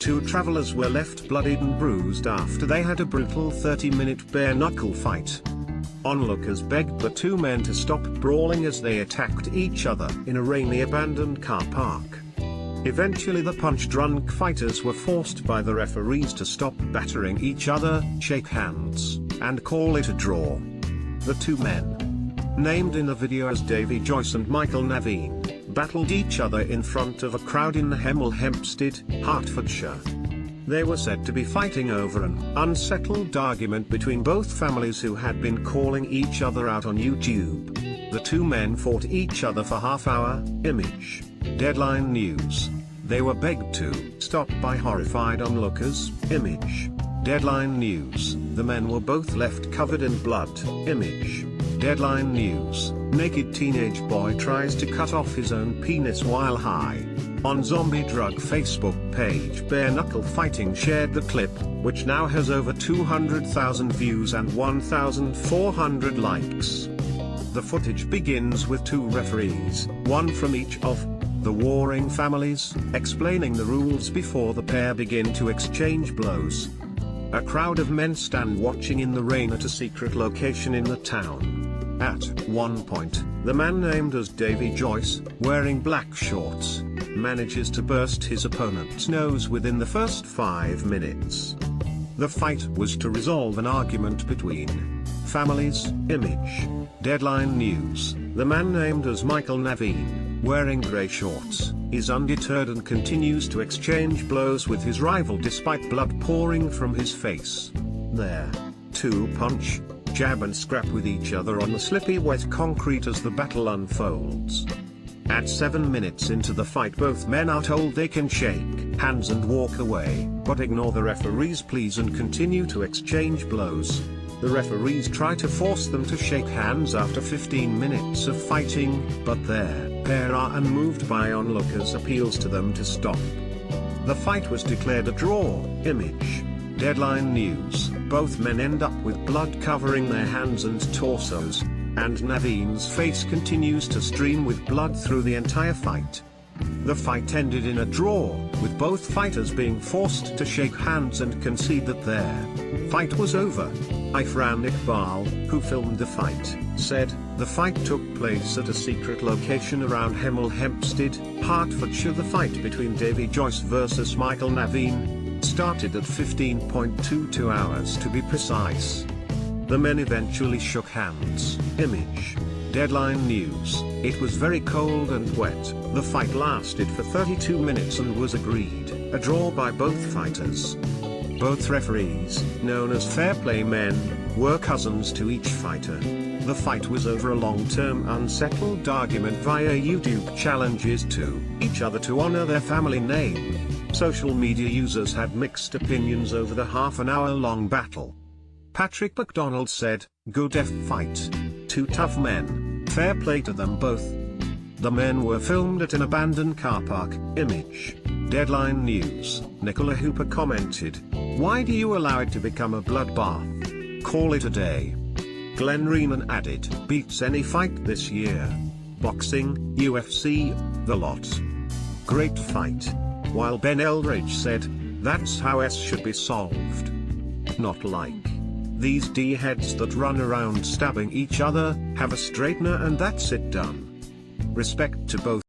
two travelers were left bloodied and bruised after they had a brutal 30-minute bare-knuckle fight. Onlookers begged the two men to stop brawling as they attacked each other in a rainy abandoned car park. Eventually the punch-drunk fighters were forced by the referees to stop battering each other, shake hands, and call it a draw. The two men, named in the video as Davy Joyce and Michael Naveen, battled each other in front of a crowd in Hemel Hempstead, Hertfordshire. They were said to be fighting over an unsettled argument between both families who had been calling each other out on YouTube. The two men fought each other for half-hour. Image. Deadline News. They were begged to stop by horrified onlookers. Image. Deadline News. The men were both left covered in blood. Image. Deadline News. Naked teenage boy tries to cut off his own penis while high. On zombie drug Facebook page bare-knuckle fighting shared the clip, which now has over 200,000 views and 1,400 likes. The footage begins with two referees, one from each of the warring families, explaining the rules before the pair begin to exchange blows. A crowd of men stand watching in the rain at a secret location in the town. At one point, the man named as Davy Joyce, wearing black shorts, manages to burst his opponent's nose within the first 5 minutes. The fight was to resolve an argument between families. Image. Deadline News. The man named as Michael Naveen, wearing grey shorts, is undeterred and continues to exchange blows with his rival despite blood pouring from his face. Their two punch, jab and scrap with each other on the slippy wet concrete as the battle unfolds. At 7 minutes into the fight both men are told they can shake hands and walk away, but ignore the referee's pleas and continue to exchange blows. The referees try to force them to shake hands after 15 minutes of fighting, but their pair are unmoved by onlookers' appeals to them to stop. The fight was declared a draw. Image. Deadline News. Both men end up with blood covering their hands and torsos, and Naveen's face continues to stream with blood through the entire fight. The fight ended in a draw, with both fighters being forced to shake hands and concede that their fight was over. Ifran Iqbal, who filmed the fight, said, "The fight took place at a secret location around Hemel Hempstead, Hertfordshire. The fight between Davy Joyce versus Michael Naveen started at 15.22 hours to be precise. The men eventually shook hands." Image. Deadline News. It was very cold and wet. The fight lasted for 32 minutes and was agreed a draw by both fighters. Both referees, known as fair play men, were cousins to each fighter. The fight was over a long-term unsettled argument via YouTube challenges to each other to honor their family name. Social media users had mixed opinions over the half-an-hour-long battle. Patrick McDonald said, "Good fight. Two tough men. Fair play to them both." The men were filmed at an abandoned car park. Image. Deadline News. Nicola Hooper commented, "Why do you allow it to become a bloodbath? Call it a day." Glenn Reenan added, "Beats any fight this year. Boxing, UFC, the lot. Great fight." While Ben Eldridge said, "That's how S should be solved. Not like these D-heads that run around stabbing each other, have a straightener and that's it done." Respect to both